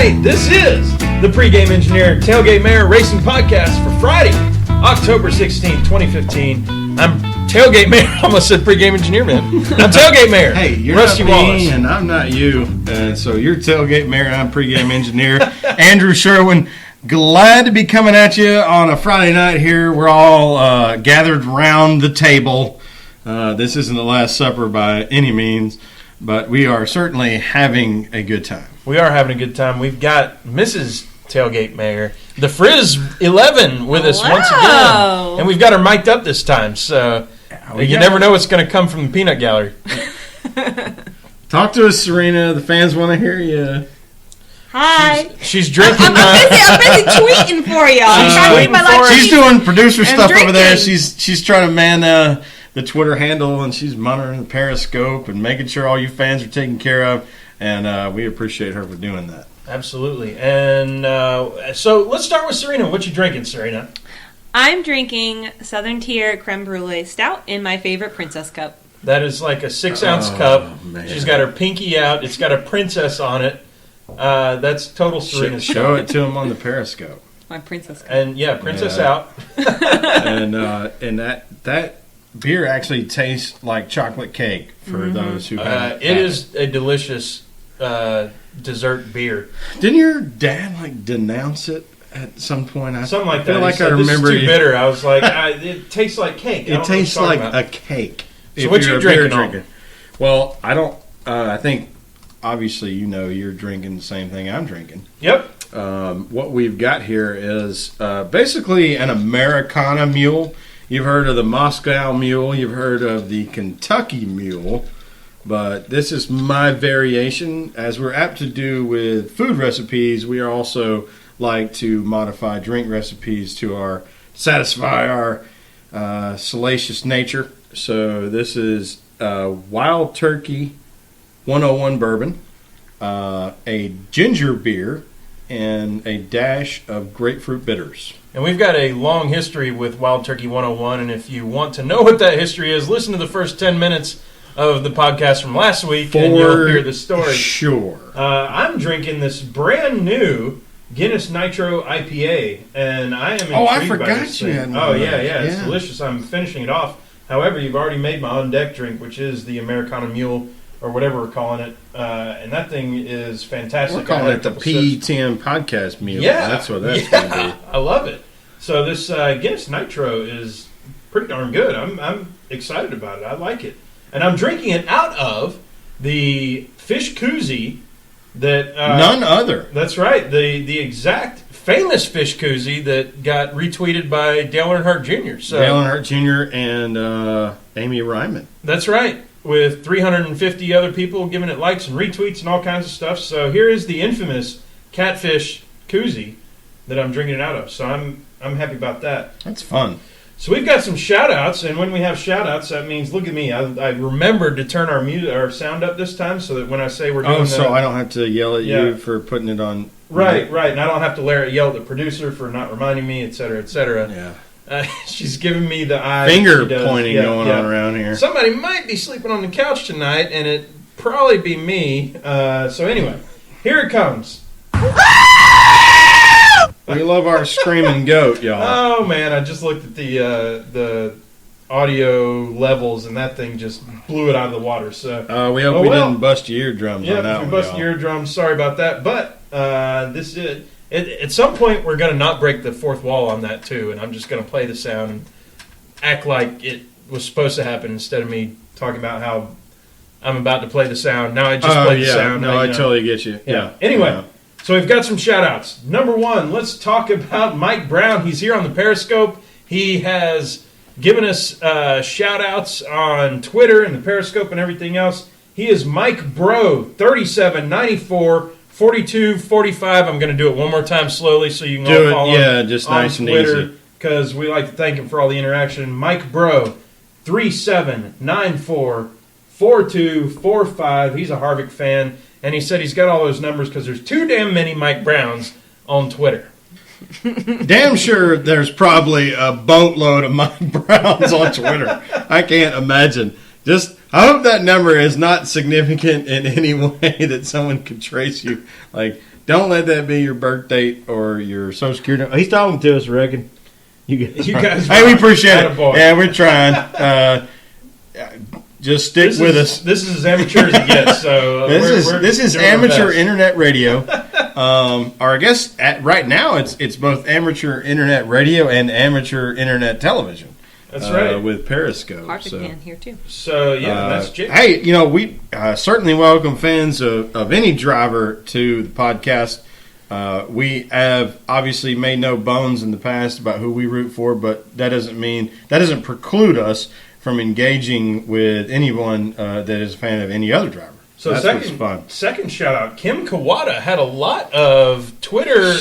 right, this is the Pregame Engineer Tailgate Mayor Racing Podcast for Friday, October 16, 2015. I'm Tailgate Mayor. I almost said Pregame Engineer, man. I'm Tailgate Mayor. Hey, you're Rusty not me, Wallace. and I'm not you. So you're Tailgate Mayor, and I'm Pregame Engineer. Andrew Sherwin, glad to be coming at you on a Friday night here. We're all gathered around the table. This isn't the Last Supper by any means, but we are certainly having a good time. We are having a good time. We've got Mrs. Tailgate Mayor, the Frizz 11, with us once again. And we've got her mic'd up this time, so you never know what's going to come from the peanut gallery. Talk to us, Serena. The fans want to hear you. Hi. She's drinking. I'm busy tweeting for y'all. I'm trying to keep my life. She's doing producer stuff drinking. over there. She's trying to man the Twitter handle, and she's monitoring the Periscope and making sure all you fans are taken care of. And we appreciate her for doing that. Absolutely. And so let's start with Serena. What you drinking, Serena? I'm drinking Southern Tier Creme Brulee Stout in my favorite princess cup. That is like a 6-ounce cup. Man. She's got her pinky out. It's got a princess on it. That's total Serena. Show it to him on the Periscope. My princess cup. And yeah, princess out. and that beer actually tastes like chocolate cake for those who haven't. It is a delicious dessert beer. Didn't your dad denounce it at some point? Something like that. I feel like I remember. This is too bitter. I was like, it tastes like cake. It tastes like a cake. So what you drinking? Well, I don't. I think obviously you're drinking the same thing I'm drinking. Yep. What we've got here is basically an Americana mule. You've heard of the Moscow Mule. You've heard of the Kentucky Mule. But this is my variation. As we're apt to do with food recipes, we are also like to modify drink recipes to satisfy our salacious nature. So this is Wild Turkey 101 bourbon, a ginger beer, and a dash of grapefruit bitters. And we've got a long history with Wild Turkey 101, and if you want to know what that history is, listen to the first 10 minutes of the podcast from last week, and you'll hear the story. Sure. I'm drinking this brand new Guinness Nitro IPA, and I am intrigued I by forgot this you thing. had one Oh, of yeah, those. it's Yeah. delicious. I'm finishing it off. However, you've already made my on-deck drink, which is the Americana Mule, or whatever we're calling it, and that thing is fantastic. We're calling it the PETM podcast mule. Yeah. That's what that's going to be. I love it. So this Guinness Nitro is pretty darn good. I'm excited about it. I like it. And I'm drinking it out of the fish koozie that... None other. That's right. The exact famous fish koozie that got retweeted by Dale Earnhardt Jr. So, Dale Earnhardt Jr. and Amy Ryman. That's right. With 350 other people giving it likes and retweets and all kinds of stuff. So here is the infamous catfish koozie that I'm drinking it out of. So I'm happy about that. That's fun. So we've got some shout-outs, and when we have shout-outs, that means, look at me, I remembered to turn our sound up this time so that when I say we're doing so I don't have to yell at you for putting it on. Right, and I don't have to yell at the producer for not reminding me, et cetera, et cetera. Yeah. She's giving me the eye. Finger pointing going on around here. Somebody might be sleeping on the couch tonight, and it'd probably be me. So anyway, here it comes. We love our screaming goat, y'all. Oh man, I just looked at the audio levels, and that thing just blew it out of the water. So we hope we didn't bust your eardrums on that if one. we busted your eardrums, sorry about that. But this is at some point we're going to not break the fourth wall on that too, and I'm just going to play the sound and act like it was supposed to happen instead of me talking about how I'm about to play the sound. Now I just played the sound. No, I totally get you. Yeah. Anyway. So we've got some shout-outs. Number one, let's talk about Mike Brown. He's here on the Periscope. He has given us shout-outs on Twitter and the Periscope and everything else. He is Mike Bro, 3794 4245. I'm going to do it one more time slowly so you can all follow him just on nice and Twitter, easy. because we like to thank him for all the interaction. Mike Bro, 3794 4245. He's a Harvick fan. And he said he's got all those numbers because there's too damn many Mike Browns on Twitter. Damn sure there's probably a boatload of Mike Browns on Twitter. I can't imagine. I hope that number is not significant in any way that someone could trace you. Don't let that be your birth date or your social security number. He's talking to us, reckon. You guys hey, we appreciate it. Attaboy. Yeah, we're trying. Just stick with us. This is as amateur as it gets. So this is amateur internet radio. Or I guess right now it's both amateur internet radio and amateur internet television. That's right. With Periscope. Harvick fan here too. So yeah, that's Jake. Hey, we certainly welcome fans of any driver to the podcast. We have obviously made no bones in the past about who we root for, but that doesn't preclude us from engaging with anyone that is a fan of any other driver. So that's second shout out, Kim Kawada had a lot of Twitter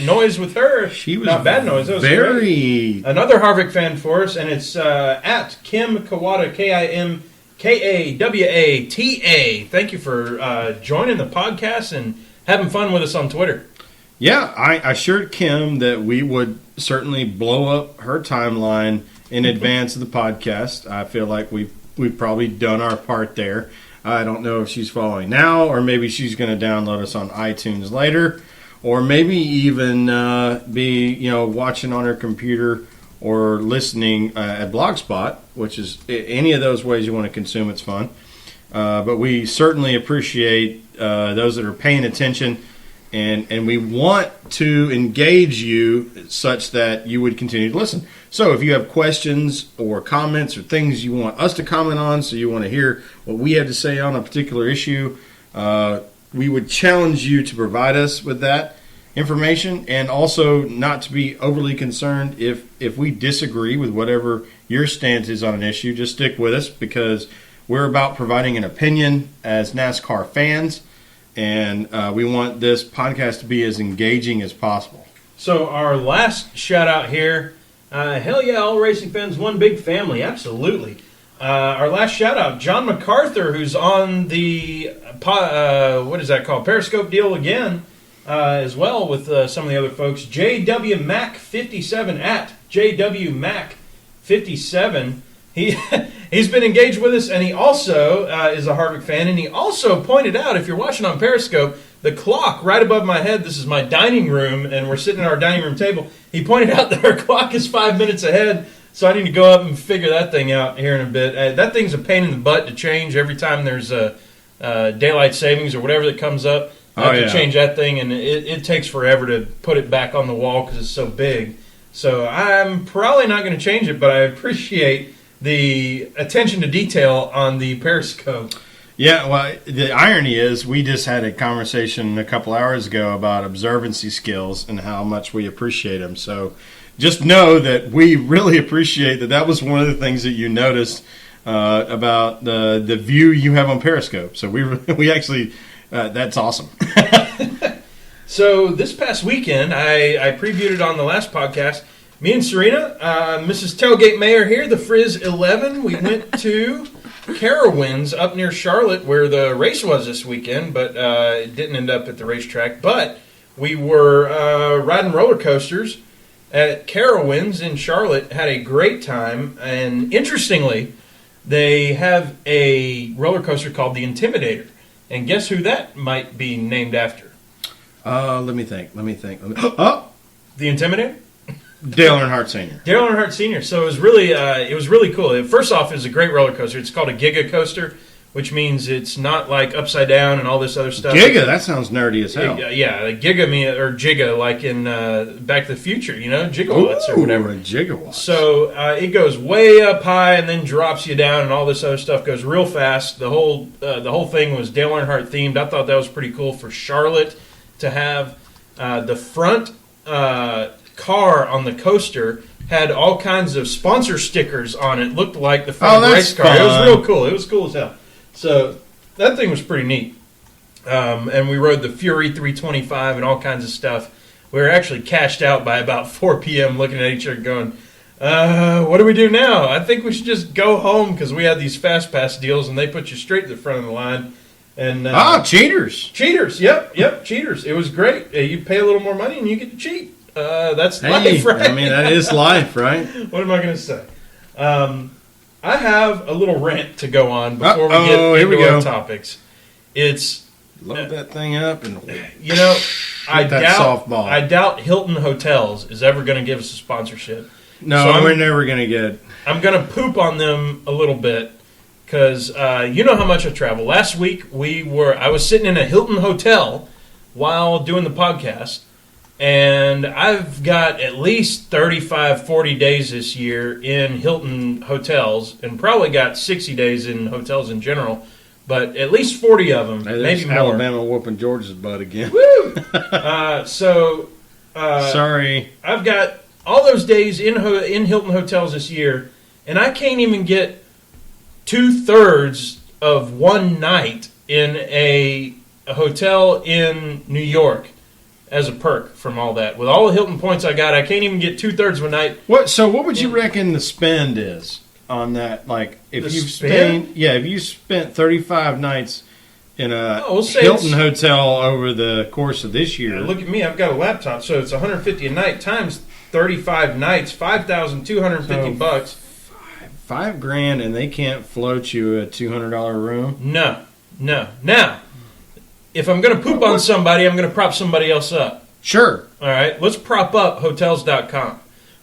noise with her. She was not bad noise. That was very great. Another Harvick fan for us, and it's at Kim Kawada, KIMKAWATA. Thank you for joining the podcast and having fun with us on Twitter. Yeah, I assured Kim that we would certainly blow up her timeline in advance of the podcast. I feel like we've probably done our part there. I don't know if she's following now, or maybe she's going to download us on iTunes later, or maybe even be watching on her computer or listening at Blogspot, which is any of those ways you want to consume. It's fun, but we certainly appreciate those that are paying attention, and we want to engage you such that you would continue to listen. So if you have questions or comments or things you want us to comment on, so you want to hear what we have to say on a particular issue, we would challenge you to provide us with that information, and also not to be overly concerned if we disagree with whatever your stance is on an issue. Just stick with us, because we're about providing an opinion as NASCAR fans, and we want this podcast to be as engaging as possible. So our last shout out here, hell yeah, all racing fans, one big family, absolutely. Our last shout out, John MacArthur, who's on the what is that called, Periscope deal again, as well with some of the other folks. JW Mac 57 at JW Mac 57. He's been engaged with us, and he also is a Harvick fan, and he also pointed out, if you're watching on Periscope, the clock right above my head, this is my dining room, and we're sitting at our dining room table. He pointed out that our clock is 5 minutes ahead, so I need to go up and figure that thing out here in a bit. That thing's a pain in the butt to change every time there's a daylight savings or whatever that comes up. I have to change that thing, and it takes forever to put it back on the wall because it's so big. So I'm probably not going to change it, but I appreciate the attention to detail on the Periscope. Yeah, well, the irony is we just had a conversation a couple hours ago about observancy skills and how much we appreciate them. So just know that we really appreciate that. That was one of the things that you noticed about the view you have on Periscope. So we actually, that's awesome. So this past weekend, I previewed it on the last podcast. Me and Serena, Mrs. Tailgate Mayor here, the Frizz 11, we went to Carowinds up near Charlotte, where the race was this weekend, but it didn't end up at the racetrack. But we were riding roller coasters at Carowinds in Charlotte, had a great time, and interestingly, they have a roller coaster called the Intimidator. And guess who that might be named after? Let me think. Oh! The Intimidator? Dale Earnhardt Sr. Dale Earnhardt Sr. So it was really cool. First off, it was a great roller coaster. It's called a Giga coaster, which means it's not like upside down and all this other stuff. Giga, that sounds nerdy as hell. Yeah, Giga or Giga, like in Back to the Future, gigawatts or whatever. Gigawatts. So it goes way up high and then drops you down, and all this other stuff goes real fast. The whole thing was Dale Earnhardt themed. I thought that was pretty cool for Charlotte to have the front car on the coaster had all kinds of sponsor stickers on it. Looked like the front of the race car. Fun. It was real cool. It was cool as hell. So that thing was pretty neat. And we rode the Fury 325 and all kinds of stuff. We were actually cashed out by about 4 p.m. looking at each other going, what do we do now? I think we should just go home because we had these Fast Pass deals and they put you straight to the front of the line. And cheaters. Cheaters. Yep, cheaters. It was great. You pay a little more money and you get to cheat. That's life, right? I mean, that is life, right? What am I going to say? I have a little rant to go on before we get into our topics. It's Load that thing up and You know, I that doubt softball. I doubt Hilton Hotels is ever going to give us a sponsorship. no, So we're never gonna get. I'm going to poop on them a little bit because you know how much I travel. Last week I was sitting in a Hilton hotel while doing the podcast, and I've got at least 35, 40 days this year in Hilton hotels, and probably got 60 days in hotels in general. But at least 40 of them, Hey, maybe there's more. Alabama whooping Georgia's butt again. Woo! Sorry. I've got all those days in Hilton hotels this year, and I can't even get 2/3 of one night in a hotel in New York as a perk from all that. With all the Hilton points I got, I can't even get 2/3 of a night. What would you reckon the spend is on that? Like if The you spend? if you spent 35 nights in a Oh, we'll say Hilton it's- hotel over the course of this year. Look at me, I've got a laptop, so it's $150 a night times 35 nights, $5,250. $5,000 and they can't float you a $200 room. No. Now, if I'm going to poop on somebody, I'm going to prop somebody else up. Sure. All right, let's prop up Hotels.com.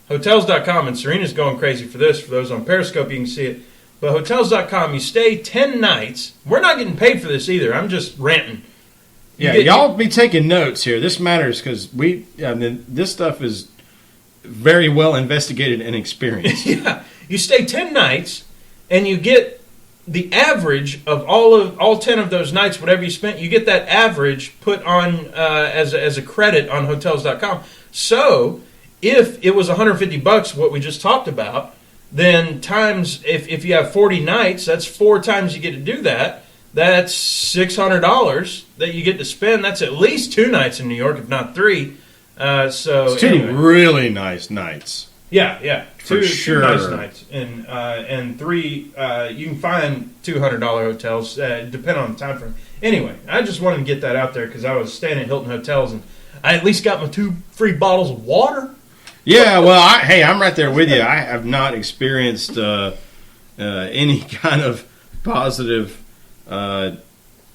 Hotels.com, and Serena's going crazy for this. For those on Periscope, you can see it. But Hotels.com, you stay 10 nights. We're not getting paid for this either. I'm just ranting. Y'all be taking notes here. This matters because this stuff is very well investigated and experienced. Yeah, you stay 10 nights, and you get the average of all 10 of those nights, whatever you spent. You get that average put on as a credit on Hotels.com. So if it was $150, what we just talked about, then times if you have 40 nights, that's 4 times you get to do that. That's $600 that you get to spend. That's at least 2 nights in New York, if not 3. So It's 2 anyway. really nice nights. Yeah, For two sure. nice nights, and 3. You can find $200 hotels, depending on the time frame. Anyway, I just wanted to get that out there because I was staying at Hilton hotels, and I at least got my 2 free bottles of water. Yeah, well, I'm right there with you. I have not experienced any kind of positive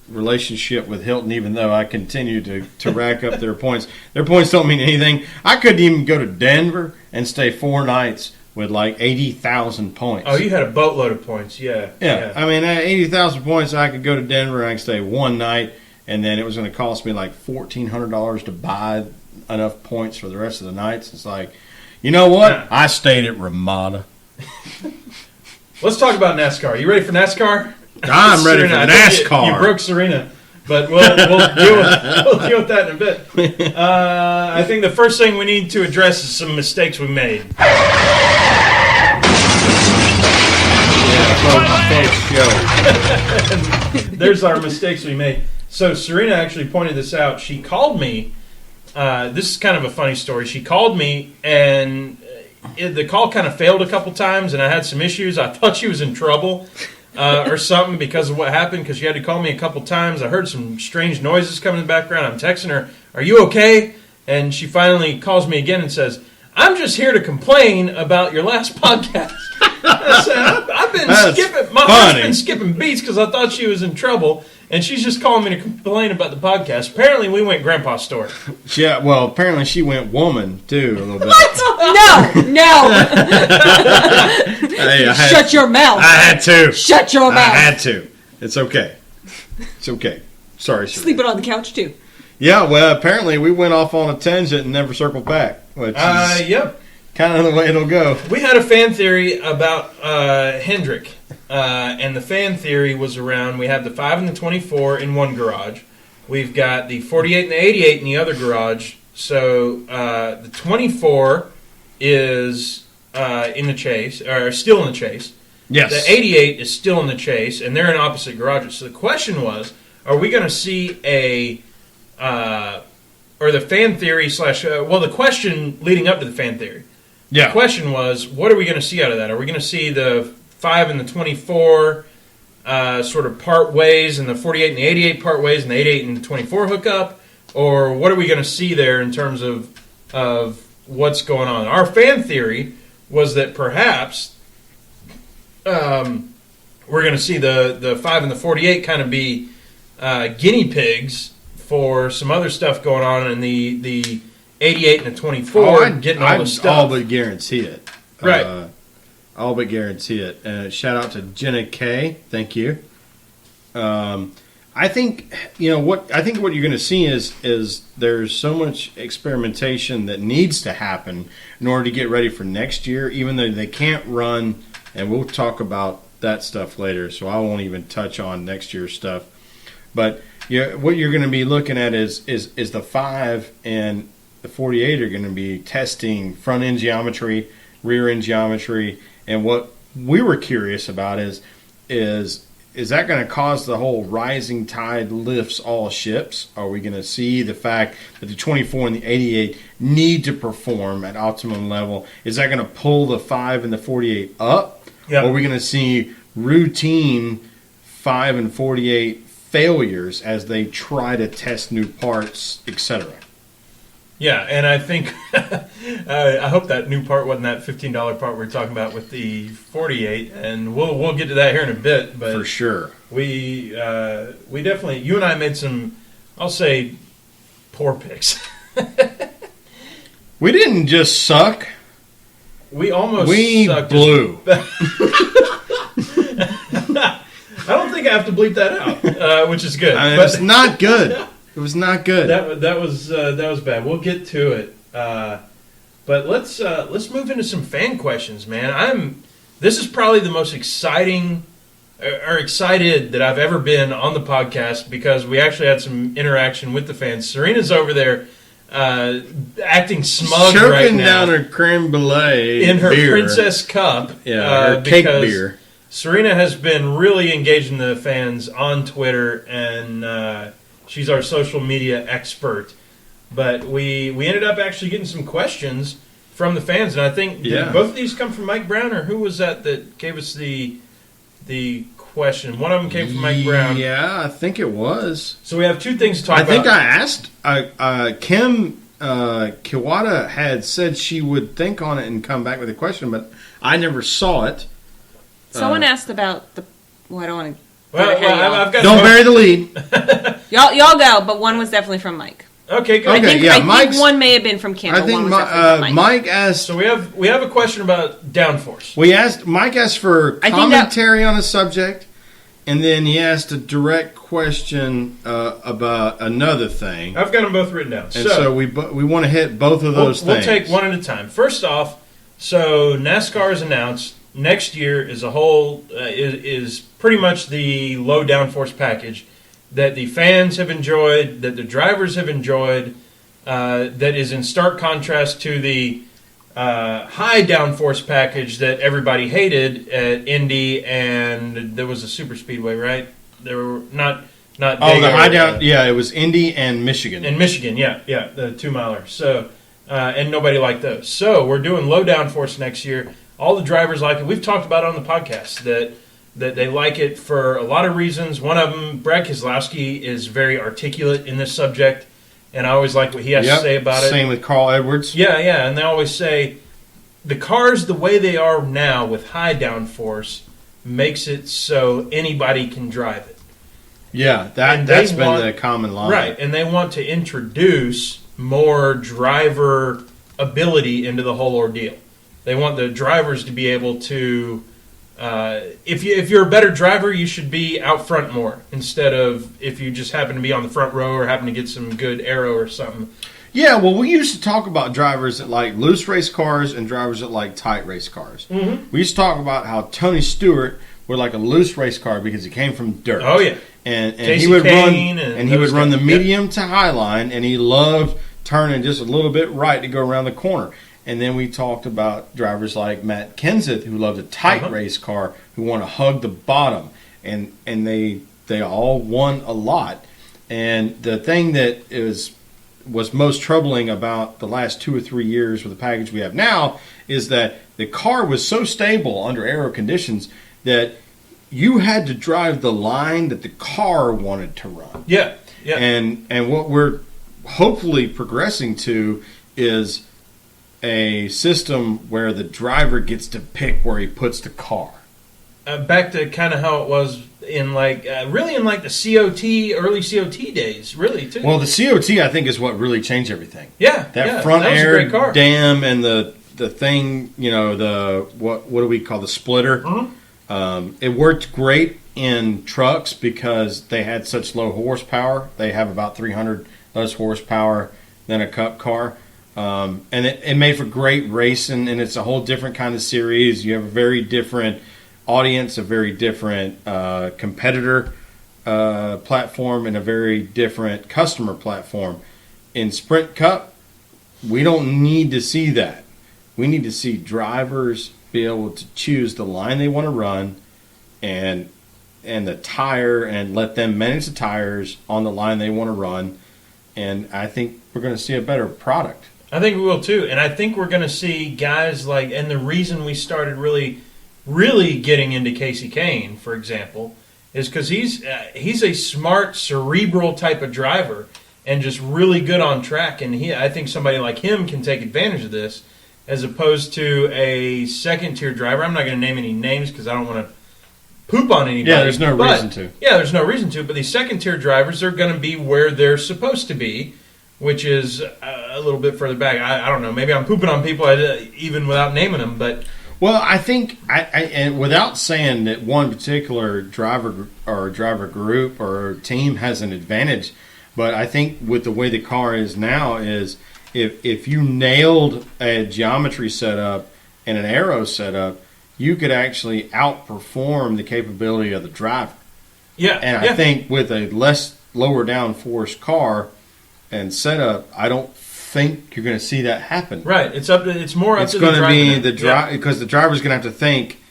relationship with Hilton, even though I continue to rack up their points. Their points don't mean anything. I couldn't even go to Denver and stay 4 nights with like 80,000 points. Oh, you had a boatload of points, yeah. I mean, at 80,000 points, I could go to Denver and I could stay 1 night, and then it was going to cost me like $1,400 to buy enough points for the rest of the nights. It's like, you know what? Yeah. I stayed at Ramada. Let's talk about NASCAR. You ready for NASCAR? I'm ready for Serena, I think NASCAR. You broke Serena, but we'll deal with that in a bit. I think the first thing we need to address is some mistakes we made. There's our mistakes we made. So Serena actually pointed this out. She called me. This is kind of a funny story. She called me, and the call kind of failed a couple times, and I had some issues. I thought she was in trouble or something because of what happened, because she had to call me a couple times. I heard some strange noises coming in the background. I'm texting her, "Are you okay?" And she finally calls me again and says, "I'm just here to complain about your last podcast." I said, I've been skipping. My heart's been skipping beats because I thought she was in trouble, and she's just calling me to complain about the podcast. Apparently, we went Grandpa's story. Yeah, well, apparently she went woman, too, a little bit. No. Hey, Shut your mouth. I had to. Shut your I mouth. had to. It's okay. It's okay. Sorry, sir. Sleeping on the couch, too. Yeah, well, apparently we went off on a tangent and never circled back, which is Yep. kind of the way it'll go. We had a fan theory about Hendrick, and the fan theory was around, we have the 5 and the 24 in one garage. We've got the 48 and the 88 in the other garage. So the 24 is in the chase, or still in the chase. Yes. The 88 is still in the chase, and they're in opposite garages. So the question was, are we going to see or the fan theory slash, the question leading up to the fan theory. Yeah. The question was, what are we going to see out of that? Are we going to see the 5 and the 24 sort of part ways, and the 48 and the 88 part ways, and the 88 and the 24 hook up? Or what are we going to see there in terms of what's going on? Our fan theory was that perhaps we're going to see the 5 and the 48 kind of be guinea pigs for some other stuff going on in the 88 and the 24, getting all the stuff. All but guarantee it. Right. All but guarantee it. Shout out to Jenna K. Thank you. I think what you're going to see is there's so much experimentation that needs to happen in order to get ready for next year, even though they can't run, and we'll talk about that stuff later, so I won't even touch on next year's stuff. But what you're going to be looking at is the 5 and the 48 are going to be testing front end geometry, rear end geometry, and what we were curious about is that going to cause the whole rising tide lifts all ships? Are we going to see the fact that the 24 and the 88 need to perform at optimum level? Is that going to pull the 5 and the 48 up? Yep. Or are we going to see routine 5 and 48 failures as they try to test new parts, etc.? Yeah, and I think I hope that new part wasn't that $15 part we were talking about with the 48, and we'll get to that here in a bit. But for sure, we definitely, you and I made some, I'll say, poor picks. We didn't just suck. We almost sucked. Blew. I don't think I have to bleep that out, which is good. But it's not good. It was not good. That was bad. We'll get to it. But let's move into some fan questions, man. This is probably the most excited that I've ever been on the podcast because we actually had some interaction with the fans. Serena's over there acting smug right now, down her creme brulee in her beer. princess cup. Her cake beer. Serena has been really engaging the fans on Twitter, and she's our social media expert. But we ended up actually getting some questions from the fans, and I think did both of these come from Mike Brown, or who was that gave us the question? One of them came from Mike Brown. Yeah, I think it was. So we have two things to talk about. I think I asked. Kim Kiwata had said she would think on it and come back with a question, but I never saw it. Someone asked about the. Well, I don't want to. I've got don't bury the lead. Y'all go, but one was definitely from Mike. Okay, good. I think one may have been from Kim. I think one was definitely from Mike asked. So we have a question about downforce. Mike asked for commentary on a subject, and then he asked a direct question about another thing. I've got them both written down. And so we want to hit both of those things. We'll take one at a time. First off, so NASCAR has announced next year is is pretty much the low downforce package that the fans have enjoyed, that the drivers have enjoyed, that is in stark contrast to the high downforce package that everybody hated at Indy, and there was a super speedway, right? There were not. The high down. Yeah, it was Indy and Michigan. And Michigan, yeah, the 2-miler. So, and nobody liked those. So we're doing low downforce next year. All the drivers like it. We've talked about it on the podcast that they like it for a lot of reasons. One of them, Brad Keselowski, is very articulate in this subject, and I always like what he has to say about it. Same with Carl Edwards. Yeah, and they always say the cars, the way they are now with high downforce, makes it so anybody can drive it. Yeah, that's been the common line. Right, and they want to introduce more driver ability into the whole ordeal. They want the drivers to be able to, if you're a better driver, you should be out front more instead of if you just happen to be on the front row or happen to get some good aero or something. Yeah, well, we used to talk about drivers that like loose race cars and drivers that like tight race cars. Mm-hmm. We used to talk about how Tony Stewart would like a loose race car because he came from dirt. Oh yeah, and he would run the medium to high line, and he loved turning just a little bit right to go around the corner. And then we talked about drivers like Matt Kenseth, who loved a tight race car, who want to hug the bottom, and they all won a lot. And the thing that was most troubling about the last 2 or 3 years with the package we have now is that the car was so stable under aero conditions that you had to drive the line that the car wanted to run. Yeah. And what we're hopefully progressing to is a system where the driver gets to pick where he puts the car. back to kind of how it was in really in like the COT, early COT days, really too. Well, the COT I think is what really changed everything. Yeah, That front that was a air great car. dam and the thing, the what do we call the splitter? Mhm. It worked great in trucks because they had such low horsepower. They have about 300 less horsepower than a Cup car. And it made for great racing, and it's a whole different kind of series. You have a very different audience, a very different competitor platform, and a very different customer platform. In Sprint Cup, we don't need to see that. We need to see drivers be able to choose the line they want to run and the tire, and let them manage the tires on the line they want to run. And I think we're going to see a better product. I think we will too, and I think we're going to see guys and the reason we started really getting into Casey Kane, for example, is because he's a smart, cerebral type of driver and just really good on track. And I think somebody like him can take advantage of this, as opposed to a second-tier driver. I'm not going to name any names because I don't want to poop on anybody. Yeah, there's no reason to. Yeah, there's no reason to. But these second-tier drivers are going to be where they're supposed to be, which is a little bit further back. I don't know. Maybe I'm pooping on people even without naming them. But Well, I think, and without saying that one particular driver or driver group or team has an advantage, but I think with the way the car is now is if you nailed a geometry setup and an aero setup, you could actually outperform the capability of the driver. yeah, And I think with a lower downforce car and setup, I don't think you're going to see that happen. right. It's more up It's to going the to driver. be now. the driver, because the driver's going to have to think.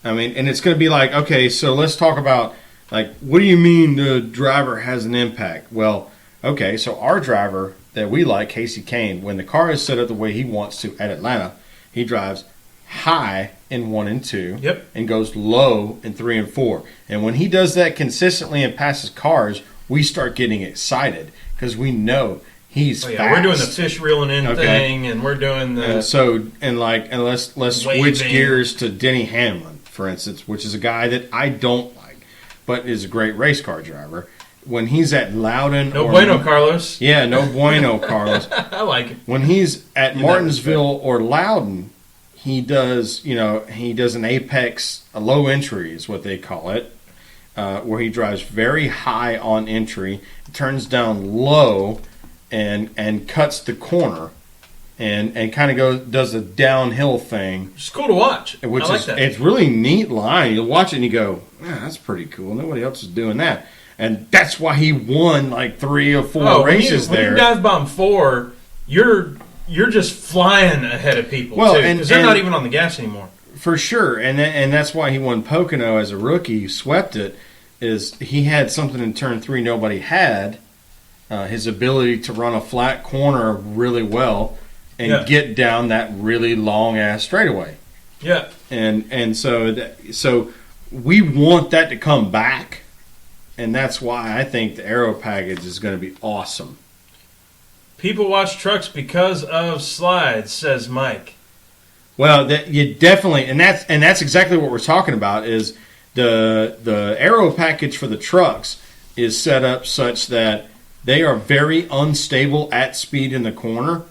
I mean, and it's going to be like, okay, so let's talk about, like, what do you mean the driver has an impact? Well, okay, so our driver that we like, Casey Kane, when the car is set up the way he wants to at Atlanta, he drives high in 1 and 2 Yep. and goes low in 3 and 4. And when he does that consistently and passes cars, we start getting excited because we know he's Oh, yeah, fast. we're doing the fish reeling in Okay. thing, and we're doing the And let's switch waving. gears to Denny Hamlin, for instance, which is a guy that I don't like, but is a great race car driver. When he's at Loudon, no bueno, Carlos. yeah, no bueno, Carlos. I like it. When he's at In that Martinsville or Loudon, he does an apex, a low entry is what they call it, where he drives very high on entry, turns down low, and cuts the corner, and kind of does a downhill thing, It's cool to watch. which I like is that. it's really neat line. You watch it and you go, that's pretty cool. Nobody else is doing that, and that's why he won like 3 or 4 races when there. you dive bomb 4, you're just flying ahead of people Well, too, and- because they're and- not even on the gas anymore. For sure, and that's why he won Pocono as a rookie. Swept it. Is he had something in turn 3 nobody had, his ability to run a flat corner really well and Yeah. get down that really long ass straightaway. Yeah, And so we want that to come back, and that's why I think the aero package is going to be awesome. people watch trucks because of slides, says Mike. Well, you definitely, and that's exactly what we're talking about. Is the aero package for the trucks is set up such that they are very unstable at speed in the corner.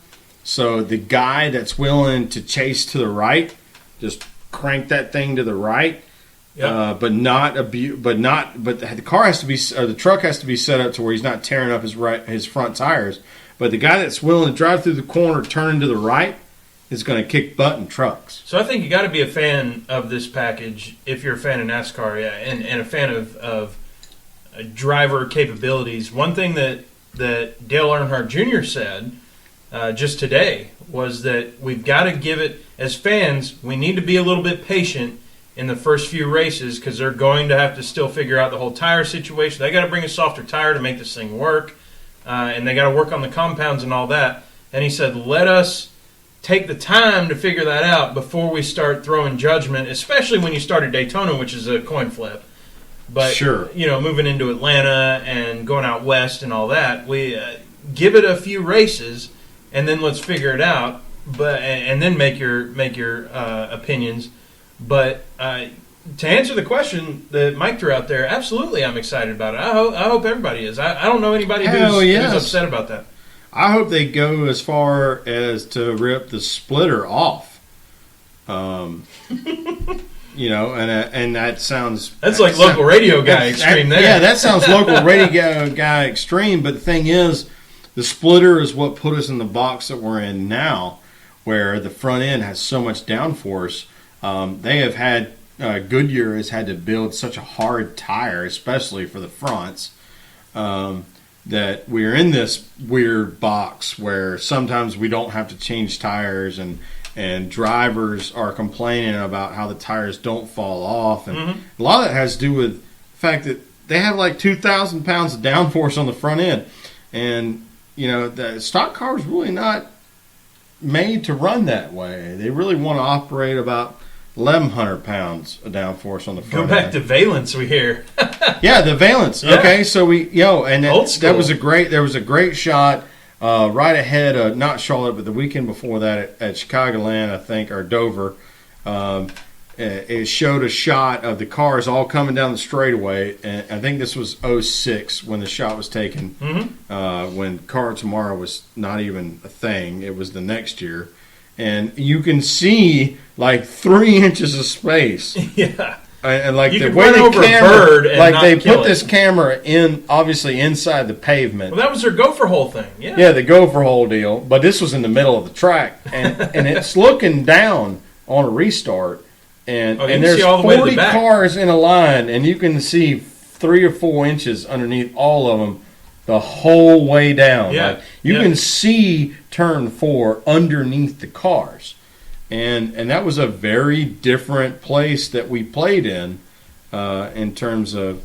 So the guy that's willing to chase to the right, just crank that thing to the right, Yep. but the car has to be, or the truck has to be set up to where he's not tearing up his front tires. But the guy that's willing to drive through the corner, turn to the right, is going to kick butt in trucks. So I think you got to be a fan of this package if you're a fan of NASCAR, yeah, and a fan of driver capabilities. One thing that Dale Earnhardt Jr. said just today was that we've got to give it, as fans, we need to be a little bit patient in the first few races because they're going to have to still figure out the whole tire situation. They got to bring a softer tire to make this thing work, and they got to work on the compounds and all that. And he said, let us take the time to figure that out before we start throwing judgment, especially when you start at Daytona, which is a coin flip. But, Sure. Moving into Atlanta and going out west and all that, we give it a few races and then let's figure it out. And then make your opinions. But to answer the question that Mike threw out there, absolutely, I'm excited about it. I hope everybody is. I don't know anybody who's upset about that. I hope they go as far as to rip the splitter off. You know, and that sounds... That's like local radio guy extreme there. Yeah, that sounds local radio guy extreme, but the thing is, the splitter is what put us in the box that we're in now, where the front end has so much downforce. They have had... Goodyear has had to build such a hard tire, especially for the fronts, that we're in this weird box where sometimes we don't have to change tires, and drivers are complaining about how the tires don't fall off. And a lot of that has to do with the fact that they have like 2,000 pounds of downforce on the front end. And, you know, the stock car is really not made to run that way. They really want to operate about 1,100 pounds of downforce on the front end. Go back to Valence, we hear. Yeah, the Valence. Yeah. Okay, so that was a great. There was a great shot right ahead of not Charlotte, but the weekend before that at Chicagoland, I think, or Dover. It showed a shot of the cars all coming down the straightaway, and I think this was 06 when the shot was taken. When Car Tomorrow was not even a thing; it was the next year, and you can see like 3 inches of space. Yeah. And like you the could way run over a bird and like not they kill put this camera in, obviously inside the pavement. Well, that was their gopher hole thing. Yeah, the gopher hole deal. But this was in the middle of the track, and it's looking down on a restart, and there's all the way to the 40 back. cars in a line, and you can see 3 or 4 inches underneath all of them the whole way down. Yeah, Like, you can see turn 4 underneath the cars. And that was a very different place that we played in terms of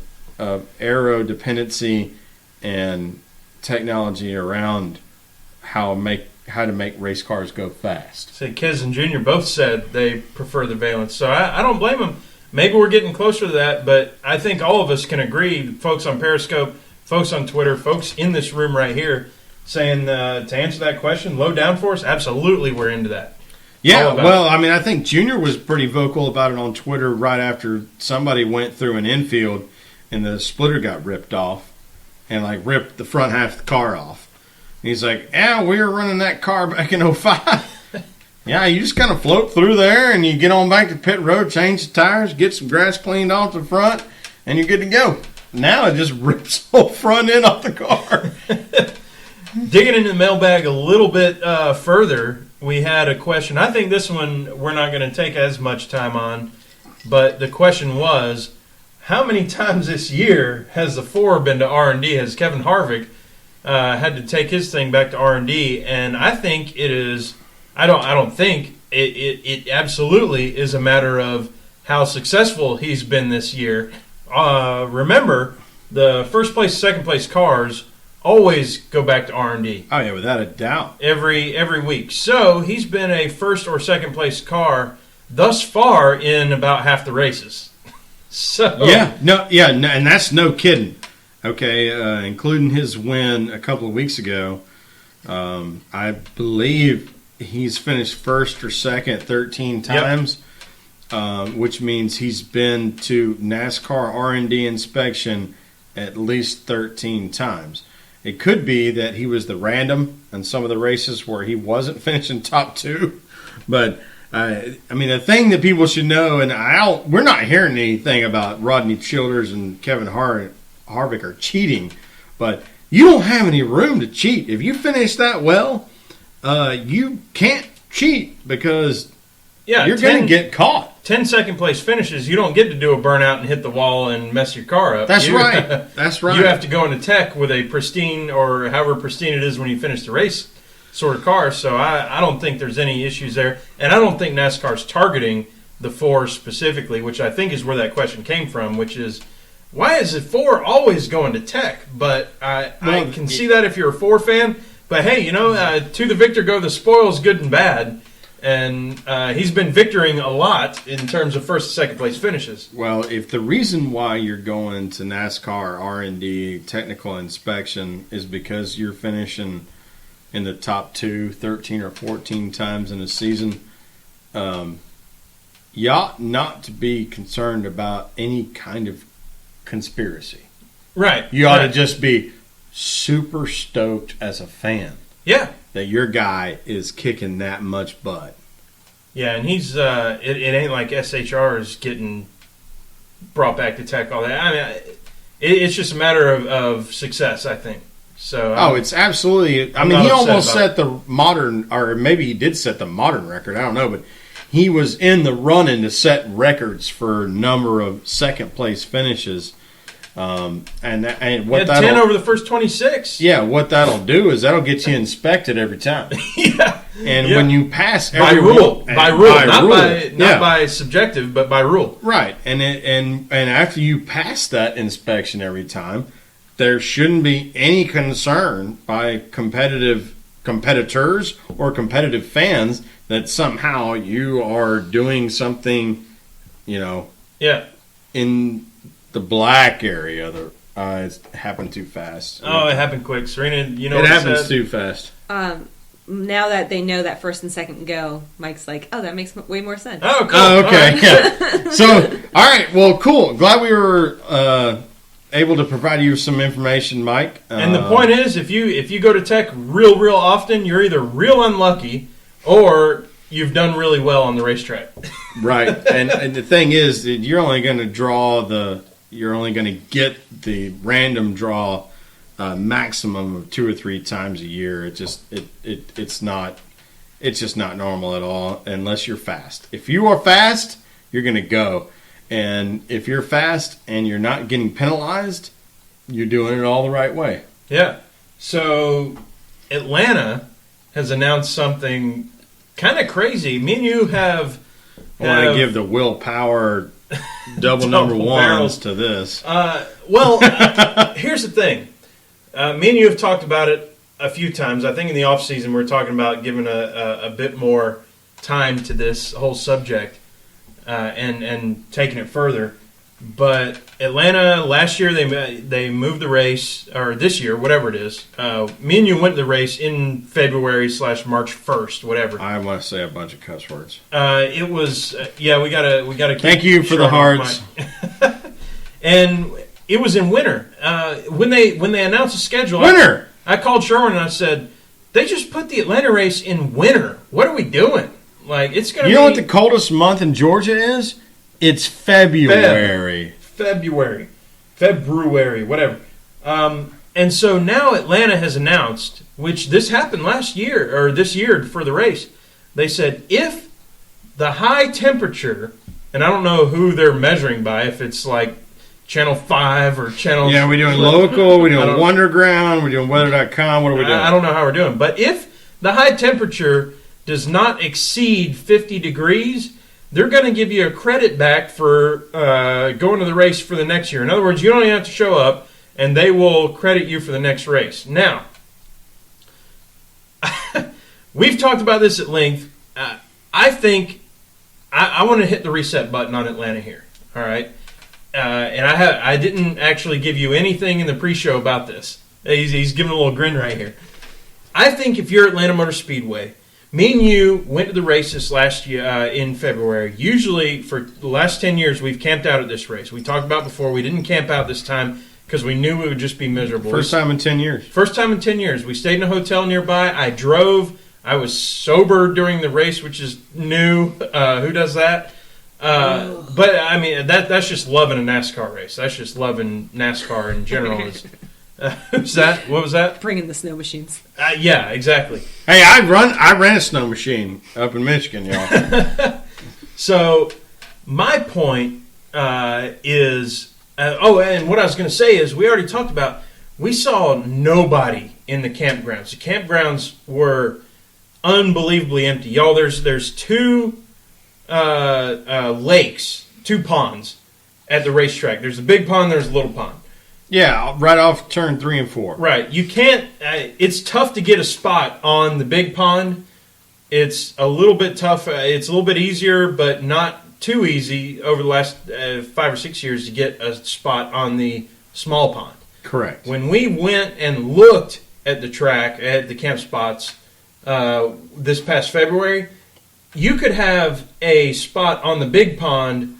aero dependency and technology around how to make race cars go fast. So Kez and Junior both said they prefer the Valence, so I don't blame them. Maybe we're getting closer to that, but I think all of us can agree, folks on Periscope, folks on Twitter, folks in this room right here, saying to answer that question, low downforce, absolutely we're into that. Yeah, well, I mean, I think Junior was pretty vocal about it on Twitter right after somebody went through an infield and the splitter got ripped off and, like, ripped the front half of the car off. And he's like, yeah, we were running that car back in 05. Yeah, you just kind of float through there and you get on back to pit road, change the tires, get some grass cleaned off the front, and you're good to go. Now it just rips the whole front end off the car. Digging into the mailbag a little bit further, we had a question. I think this one we're not going to take as much time on, but the question was, how many times this year has the 4 been to R&D? Has Kevin Harvick had to take his thing back to R&D? And I think it is. I don't think it absolutely is a matter of how successful he's been this year. Remember, the first place, second place cars always go back to R&D. Oh, yeah, without a doubt. Every week. So he's been a first or second place car thus far in about half the races. So and that's no kidding. Okay, including his win a couple of weeks ago, I believe he's finished first or second 13 times, which means he's been to NASCAR R&D inspection at least 13 times. It could be that he was the random in some of the races where he wasn't finishing top 2. But, I mean, the thing that people should know, and we're not hearing anything about Rodney Childers and Kevin Harvick are cheating, but you don't have any room to cheat. If you finish that well, you can't cheat because you're going to get caught. 10 second place finishes, you don't get to do a burnout and hit the wall and mess your car up. That's right. That's right. You have to go into tech with a pristine, or however pristine it is when you finish the race, sort of car. So I don't think there's any issues there. And I don't think NASCAR's targeting the 4 specifically, which I think is where that question came from, which is, why is the 4 always going to tech? But I can see that if you're a 4 fan. But hey, to the victor go the spoils, good and bad. And he's been victoring a lot in terms of first and second place finishes. Well, if the reason why you're going to NASCAR R&D technical inspection is because you're finishing in the top 2 13 or 14 times in a season, you ought not to be concerned about any kind of conspiracy. Right. You ought to right. just be super stoked as a fan Yeah. that your guy is kicking that much butt. Yeah, and he's it ain't like SHR is getting brought back to tech, all that. I mean, it's just a matter of success, I think. So It's absolutely. I'm He not upset almost about set the modern, or maybe he did set the modern record. I don't know, but he was in the running to set records for number of second place finishes. And what had that 10 over the first 26. Yeah, what that'll do is that'll get you inspected every time. Yeah. And Yeah. when you pass By every rule, by by rule, not rule. by subjective, but by rule. Right, and after you pass that inspection every time, there shouldn't be any concern by competitors or competitive fans that somehow you are doing something, Yeah. in the black area. It happened too fast. Oh, it happened quick. Serena, you know it what happens said? too fast. Now that they know that first and second go, Mike's like, oh, that makes way more sense. Oh, cool. Oh, okay. All right. Yeah. So, all right. Well, cool. Glad we were able to provide you with some information, Mike. And the point is, if you go to tech real often, you're either real unlucky or you've done really well on the racetrack. Right. And the thing is, that you're only going to get the random draw maximum of 2 or 3 times a year. It's just not normal at all unless you're fast. If you are fast, you're going to go. And if you're fast and you're not getting penalized, you're doing it all the right way. Yeah. So Atlanta has announced something kind of crazy. Me and you have. I want to give the willpower double number ones barrels to this. Here's the thing. Me and you have talked about it a few times. I think in the off season we're talking about giving a bit more time to this whole subject and taking it further. But Atlanta last year they moved the race, or this year, whatever it is. Me and you went to the race in February / March 1st, whatever. I want to say a bunch of cuss words. It was we gotta. Thank you for the hearts. And it was in winter. When they announced the schedule, Winter. I called Sherwin and I said, they just put the Atlanta race in winter. What are we doing? Like, it's gonna. You know what the coldest month in Georgia is? It's February. February, whatever. And so now Atlanta has announced, which this happened this year for the race. They said if the high temperature, and I don't know who they're measuring by, if it's like Channel 5 or Channel... Yeah, we're doing local, we're doing Wonderground, we're doing weather.com, what are we doing? I don't know how we're doing. But if the high temperature does not exceed 50 degrees, they're going to give you a credit back for going to the race for the next year. In other words, you don't even have to show up, and they will credit you for the next race. Now, we've talked about this at length. I think I want to hit the reset button on Atlanta here. All right, and I didn't actually give you anything in the pre-show about this. He's giving a little grin right here. I think if you're Atlanta Motor Speedway, me and you went to the races last year in February. Usually, for the last 10 years, we've camped out at this race. We talked about before, we didn't camp out this time because we knew it would just be miserable. First time in 10 years. First time in 10 years. We stayed in a hotel nearby. I drove. I was sober during the race, which is new. Who does that? But, I mean, that's just loving a NASCAR race. That's just loving NASCAR in general. Who's that? What was that? Bringing the snow machines. Yeah, exactly. Hey, I ran a snow machine up in Michigan, y'all. So my point is, and what I was going to say is, we already talked about, we saw nobody in the campgrounds. The campgrounds were unbelievably empty, y'all. There's 2 lakes, 2 ponds at the racetrack. There's a big pond. There's a little pond. Yeah, right off turn 3 and 4. Right. You can't. It's tough to get a spot on the big pond. It's a little bit tough. It's a little bit easier, but not too easy over the last 5 or 6 years to get a spot on the small pond. Correct. When we went and looked at the track, at the camp spots this past February, you could have a spot on the big pond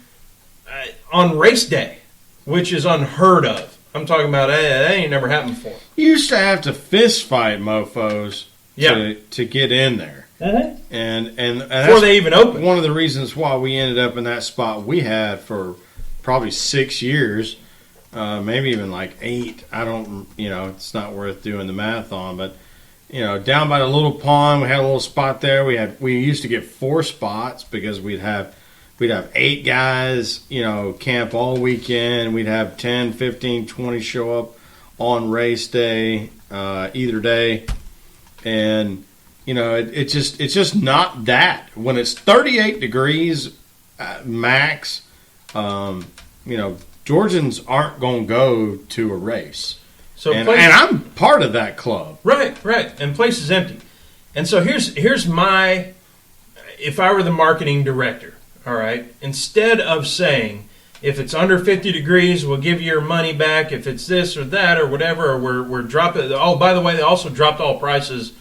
on race day, which is unheard of. I'm talking about that ain't never happened before. You used to have to fist fight mofos to get in there. Mm-hmm. And Before that's they even open. one of the reasons why we ended up in that spot we had for probably 6 years, maybe even like 8. I don't, it's not worth doing the math on, but down by the little pond, we had a little spot there. We used to get 4 spots because we'd have 8 guys, camp all weekend. We'd have 10, 15, 20 show up on race day, either day. And, it's just not that. When it's 38 degrees max, Georgians aren't going to go to a race. So and I'm part of that club. Right. And place is empty. And so here's my, if I were the marketing director, all right, instead of saying, if it's under 50 degrees, we'll give you your money back. If it's this or that or whatever, or we're dropping. Oh, by the way, they also dropped all prices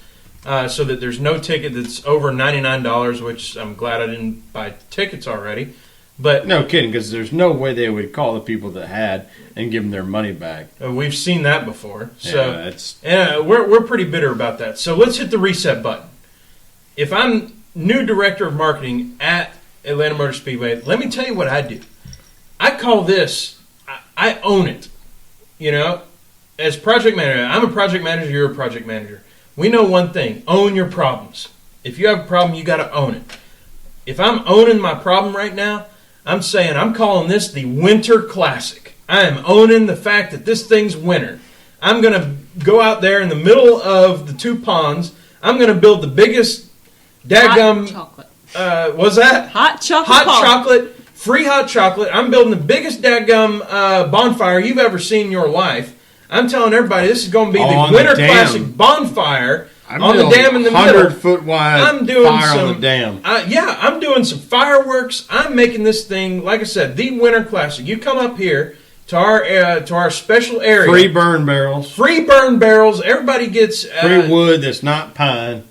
so that there's no ticket that's over $99, which I'm glad I didn't buy tickets already. But no kidding, because there's no way they would call the people that had and give them their money back. We've seen that before. So yeah, we're pretty bitter about that. So let's hit the reset button. If I'm new director of marketing at Atlanta Motor Speedway, let me tell you what I do. I call this, I own it. As project manager, I'm a project manager, you're a project manager. We know one thing, own your problems. If you have a problem, you got to own it. If I'm owning my problem right now, I'm saying I'm calling this the Winter Classic. I am owning the fact that this thing's winter. I'm going to go out there in the middle of the 2 ponds. I'm going to build the biggest dadgum... Hot chocolate. What's that? Hot chocolate. Hot chocolate. Free hot chocolate. I'm building the biggest dadgum bonfire you've ever seen in your life. I'm telling everybody this is going to be the Winter Classic bonfire on the dam in the middle. 100-foot wide I'm doing fire on the dam. I'm doing some fireworks. I'm making this thing, like I said, the Winter Classic. You come up here to our special area. Free burn barrels. Free burn barrels. Everybody gets free wood that's not pine.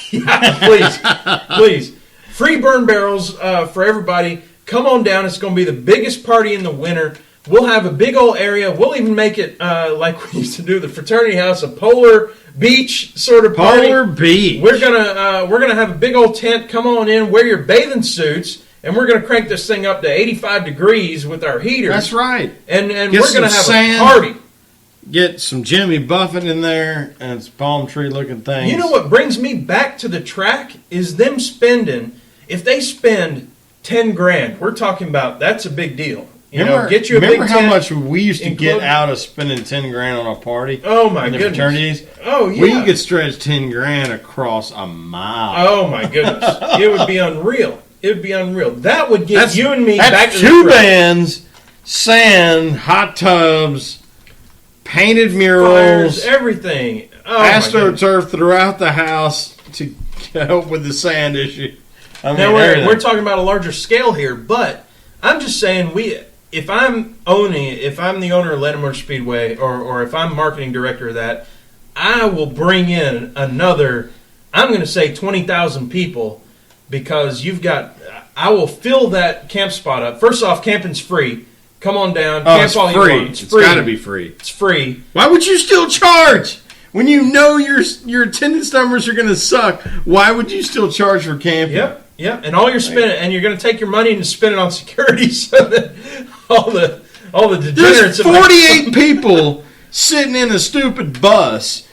Yeah, please. Free burn barrels for everybody. Come on down. It's going to be the biggest party in the winter. We'll have a big old area. We'll even make it like we used to do the fraternity house, a polar beach sort of party. Polar beach. We're gonna have a big old tent. Come on in, wear your bathing suits, and we're gonna crank this thing up to 85 degrees with our heaters. That's right. And we're gonna have a party. Get some Jimmy Buffett in there and some palm tree looking things. You know what brings me back to the track is them spending. If they spend $10,000, we're talking about that's a big deal. Get you a big remember how tent, much we used to get out of spending $10,000 on a party? Oh my in the goodness! Fraternities? Oh yeah, we could stretch $10,000 across a mile. Oh my goodness! It would be unreal. It would be unreal. That would get you and me back to the 2 track. bands, sand, hot tubs, painted murals, Fires, everything. Oh, AstroTurf throughout the house to help with the sand issue. Now we're talking about a larger scale here, but I'm just saying if I'm the owner of Atlanta Motor Speedway, or if I'm marketing director of that, I will bring in another, I'm going to say 20,000 people, because I will fill that camp spot up. First off, camping's free. Come on down. Camp it's all you free. want. It's It's free. got to be free. It's free. Why would you still charge? When you know your attendance numbers are going to suck, why would you still charge for camping? Yep. And all you're spending, and you're going to take your money and spend it on security, so that all the degenerates. There's 48 people sitting in a stupid bus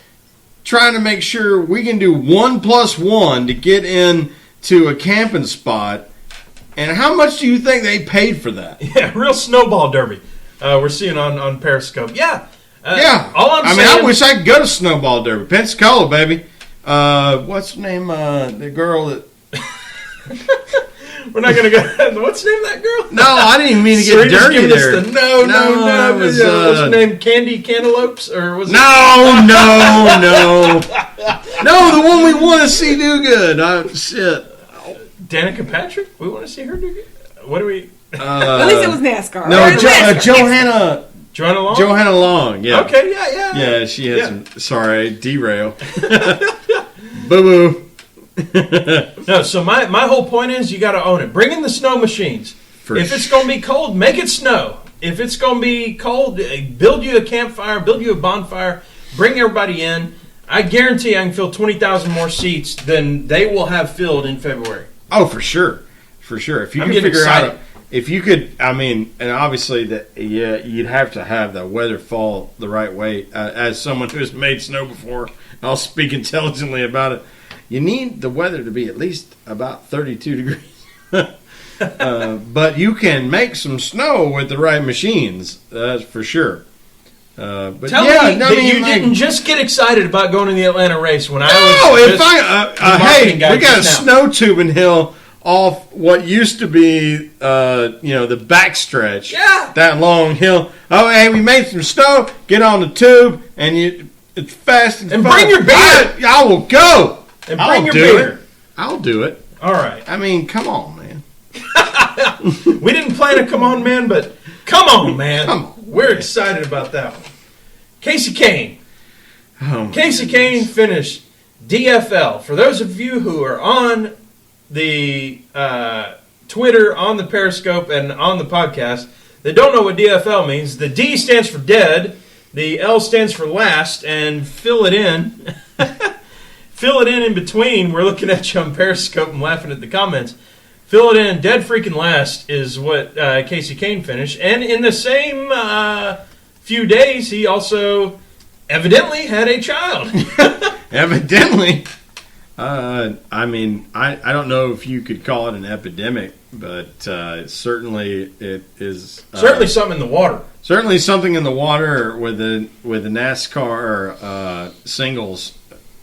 trying to make sure we can do 1 + 1 to get into a camping spot. And how much do you think they paid for that? Yeah, real snowball derby. We're seeing on Periscope. Yeah. All I'm saying. I wish I could go to snowball derby. Pensacola, baby. What's her name? The girl that. We're not going to go. What's the name of that girl? No, I didn't even mean to get Serena's dirty giving us there. the no. It was, what's her name? Candy Cantaloupes? Or was No. No, the one we want to see do good. Shit. Danica Patrick? We want to see her do good? What do we... At least it was NASCAR. No, Right? Johanna. Joanna Long? Johanna Long, yeah. Okay, yeah. Yeah, she had some... Sorry, derail. Boo-boo. No, so my whole point is you got to own it. Bring in the snow machines. If it's going to be cold, make it snow. If it's going to be cold, build you a campfire, build you a bonfire, bring everybody in. I guarantee I can fill 20,000 more seats than they will have filled in February. Oh, for sure. For sure. If you can figure out, if you could, I mean, and obviously that, yeah, you'd have to have the weather fall the right way. As someone who's made snow before, I'll speak intelligently about it. You need the weather to be at least about 32 degrees. But you can make some snow with the right machines. That's for sure. But Tell me that you didn't just get excited about going to the Atlanta race when I was. Hey, we got a snow tubing hill off what used to be, the backstretch. Yeah. That long hill. Oh, hey, we made some snow. Get on the tube, and it's fast and fun. Bring your beer. I will go. And bring your beer. I'll do it. All right. I mean, come on, man. We didn't plan a come on, man, but come on, man. Come on, We're excited about that one. Casey Kane. Casey Kane finished DFL. For those of you who are on the Twitter, on the Periscope, and on the podcast that don't know what DFL means, the D stands for dead, the L stands for last, and fill it in. Fill it in between. We're looking at you on Periscope and laughing at the comments. Fill it in. Dead freaking last is what Casey Kane finished. And in the same few days, he also evidently had a child. Evidently. I mean, I don't know if you could call it an epidemic, but certainly it is. Certainly something in the water. Certainly something in the water with the NASCAR singles,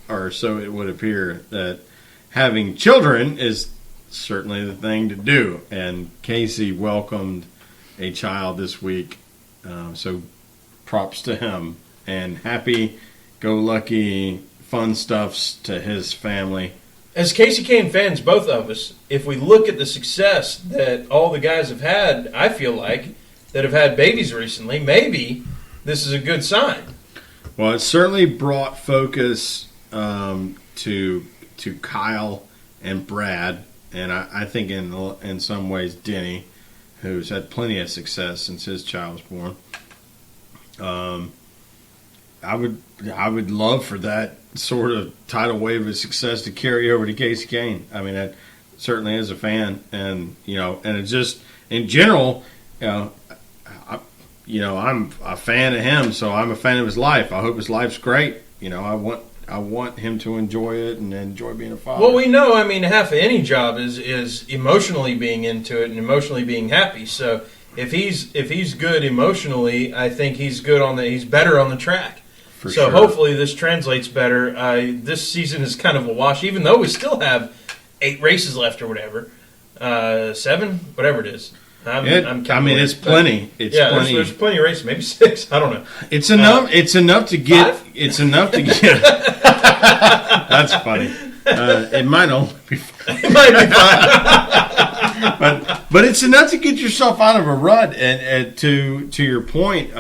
or so it would appear, that having children is certainly the thing to do. And Casey welcomed a child this week, so props to him. And happy-go-lucky fun stuffs to his family. As Casey Kane fans, both of us, if we look at the success that all the guys have had, I feel like, that have had babies recently, maybe this is a good sign. Well, it certainly brought focus to Kyle and Brad, and I think in some ways Denny, who's had plenty of success since his child was born. I would love for that sort of tidal wave of success to carry over to Casey Kane. I mean, that certainly is a fan, and and it's just in general, I'm a fan of him, so I'm a fan of his life. I hope his life's great. I want him to enjoy it and enjoy being a father. Well, we know, I mean, half of any job is emotionally being into it and emotionally being happy. So if he's good emotionally, I think he's better on the track. For sure. Hopefully this translates better. This season is kind of a wash, even though we still have 8 races left or whatever, 7, whatever it is. It's plenty. Plenty. There's plenty of races, maybe 6. I don't know. It's enough. It's enough to get. 5? It's enough to get. That's funny. It might only be 5. It might be 5. but it's enough to get yourself out of a rut. And to your point,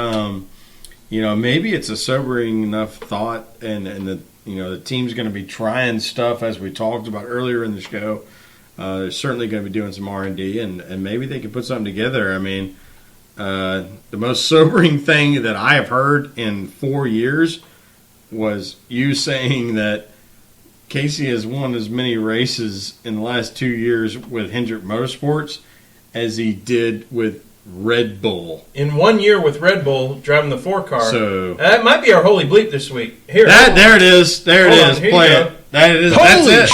maybe it's a sobering enough thought, and the team's going to be trying stuff as we talked about earlier in the show. They're certainly going to be doing some R&D, and maybe they can put something together. I mean, the most sobering thing that I have heard in 4 years was you saying that Casey has won as many races in the last 2 years with Hendrick Motorsports as he did with Red Bull. In 1 year with Red Bull, driving the 4 car. So that might be our holy bleep this week. Here, there it is. There it is. Play it. That it is. That's it.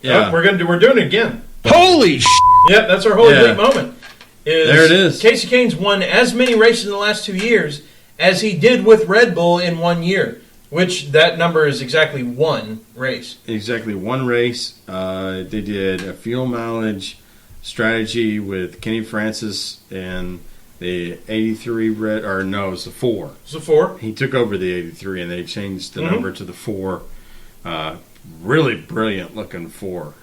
Yeah, we're doing it again. Holy Yep, that's our holy bleep moment. There it is. Casey Kane's won as many races in the last 2 years as he did with Red Bull in 1 year, which that number is exactly 1 race. Exactly 1 race. They did a fuel mileage strategy with Kenny Francis and the 83 red, or no, it's the 4. It's the 4. He took over the 83 and they changed the number to the 4. Really brilliant looking 4.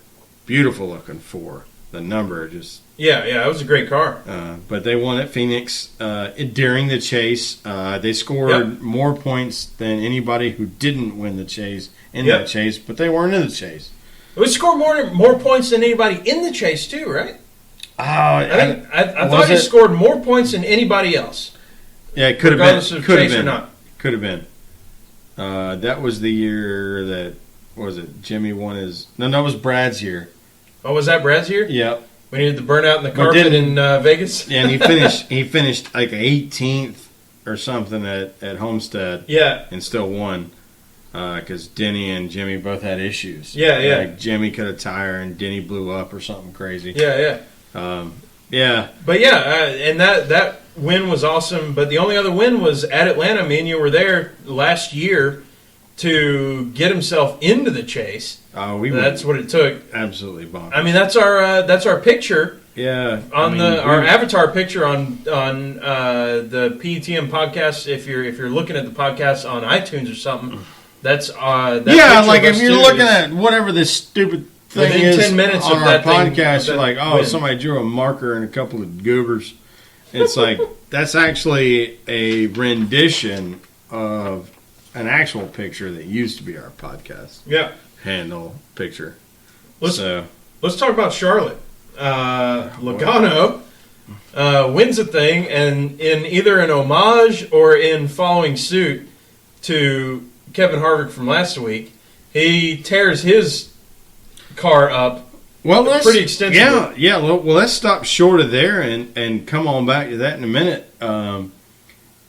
Beautiful looking 4. The number just... Yeah, it was a great car. But they won at Phoenix during the chase. They scored more points than anybody who didn't win the chase in that chase, but they weren't in the chase. We scored more points than anybody in the chase too, right? Oh, I thought he scored more points than anybody else. Yeah, it could have been. Regardless of Could have chase or been. not. Could have been. That was the year that, what was it? Jimmy won his. No, that was Brad's year. Oh, was that Brad's year? Yep. We needed the burnout in the carpet in Vegas. Yeah, and he finished like 18th or something at Homestead. Yeah. And still won. Because Denny and Jimmy both had issues. Yeah. Like Jimmy cut a tire and Denny blew up or something crazy. Yeah. Yeah. But and that win was awesome. But the only other win was at Atlanta. Me and you were there last year to get himself into the chase. That's what it took. Absolutely bonkers. I mean, that's our picture. Yeah. Our avatar picture on the PETM podcast. If you're looking at the podcast on iTunes or something, that's like if you're looking at whatever this stupid thing within is 10 minutes on of our that podcast, thing, you're like, oh, somebody drew a marker and a couple of goobers. It's like that's actually a rendition of an actual picture that used to be our podcast. Yeah. Handle picture. Let's talk about Charlotte. Logano wins a thing, and in either an homage or in following suit to Kevin Harvick from last week, he tears his car up pretty extensively. Yeah. Well, let's stop short of there and come on back to that in a minute. How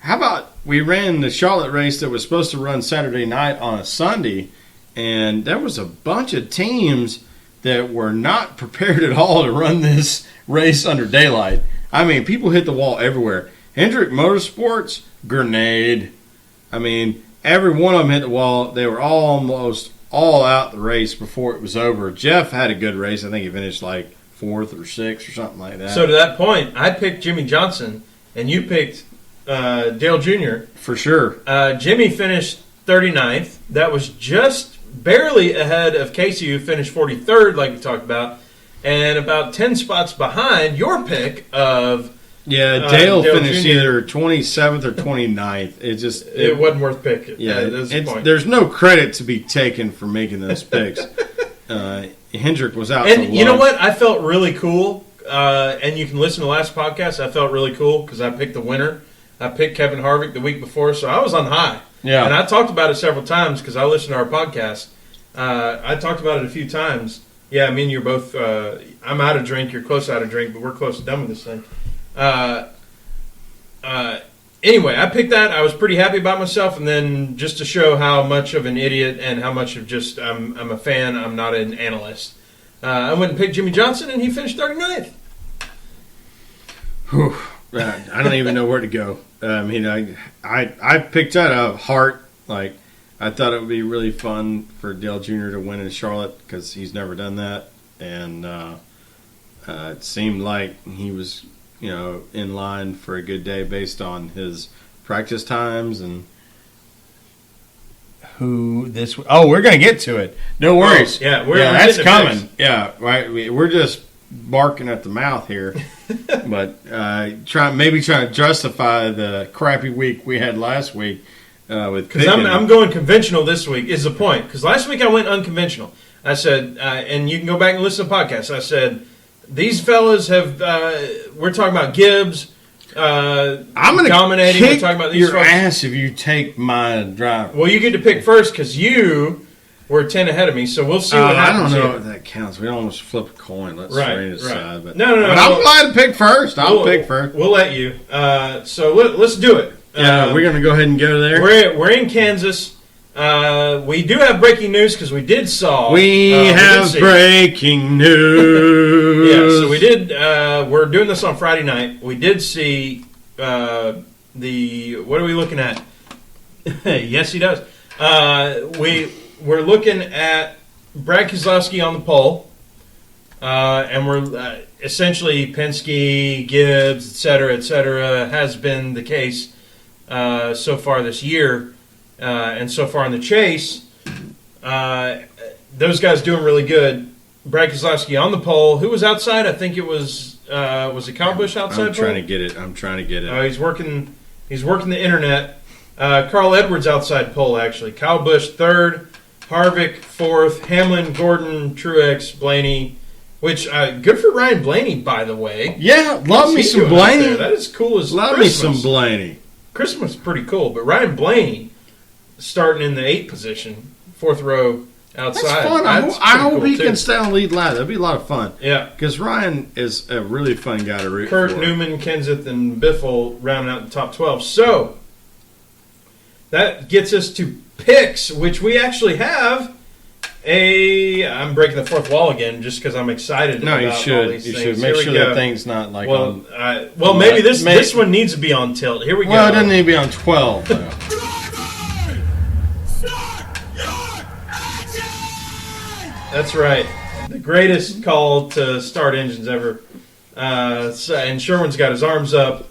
about we ran the Charlotte race that was supposed to run Saturday night on a Sunday, and there was a bunch of teams that were not prepared at all to run this race under daylight. I mean, people hit the wall everywhere. Hendrick Motorsports, grenade. I mean, every one of them hit the wall. They were almost all out the race before it was over. Jeff had a good race. I think he finished like 4th or 6th or something like that. So to that point, I picked Jimmy Johnson, and you picked Dale Jr. For sure. Jimmy finished 39th. That was just barely ahead of Casey, who finished 43rd, like we talked about, and about 10 spots behind your pick of Dale finished Jr. either 27th or 29th. It wasn't worth picking. Yeah, there's no credit to be taken for making those picks. Hendrick was out. And you know what? I felt really cool, and you can listen to the last podcast. I felt really cool because I picked the winner. I picked Kevin Harvick the week before, so I was on high. Yeah. And I talked about it several times because I listened to our podcast. I talked about it a few times. Yeah, I mean, you're both I'm out of drink, you're close out of drink, but we're close to done with this thing. Anyway, I picked that. I was pretty happy about myself, and then just to show how much of an idiot and how much of just I'm a fan, I'm not an analyst. I went and picked Jimmy Johnson, and he finished 39th. Whew. I don't even know where to go. I mean, I picked that out of heart. Like, I thought it would be really fun for Dale Jr. to win in Charlotte because he's never done that, and it seemed like he was, in line for a good day based on his practice times and who this. Oh, we're gonna get to it. No worries. We're that's coming. Fix. Yeah, right. We're just barking at the mouth here, but trying to justify the crappy week we had last week with. Because I'm going conventional this week is the point. Because last week I went unconventional. I said, and you can go back and listen to the podcast. I said, these fellas have. We're talking about Gibbs. I'm going to dominating. Kick we're talking about these your folks. ass if you take my driver. Well, you get to pick first because you were 10 ahead of me. So we'll see what happens. I don't know here. if that counts. We almost flip a coin. Let's right. aside. But, no. But I'm glad to pick first. I'll pick first. We'll let you. So let's do it. Yeah, we're going to go ahead and go there. We're in Kansas. We do have breaking news because we did saw. We have breaking news. Yeah, so we did. We're doing this on Friday night. We did see the. What are we looking at? Yes, he does. We're looking at Brad Keselowski on the pole, and we're essentially Penske, Gibbs, et cetera, has been the case so far this year. And so far in the chase, those guys doing really good. Brad Keselowski on the pole. Who was outside? I think it was it Kyle Busch outside? I'm trying to get it. He's working the internet. Carl Edwards outside pole actually. Kyle Busch third. Harvick fourth, Hamlin, Gordon, Truex, Blaney. Which good for Ryan Blaney, by the way. Yeah, love me What's he some doing out Blaney. there? That is cool as Love Christmas. me some Blaney. Christmas is pretty cool, but Ryan Blaney starting in the 8th position, 4th row outside. That's fun. I That's hope pretty he cool, can too. stay on lead line. That'd be a lot of fun. Yeah. Because Ryan is a really fun guy to root Kurt, for. Newman, Kenseth, and Biffle rounding out the top 12. So, that gets us to picks, which we actually have I'm breaking the fourth wall again just because I'm excited No, about you all should. these You things. should make Here sure we that go. thing's not like Well, on. maybe this one needs to be on tilt. Here we go. Well, it doesn't need to be on 12. Though. That's right. The greatest call to start engines ever. And Sherwin's got his arms up.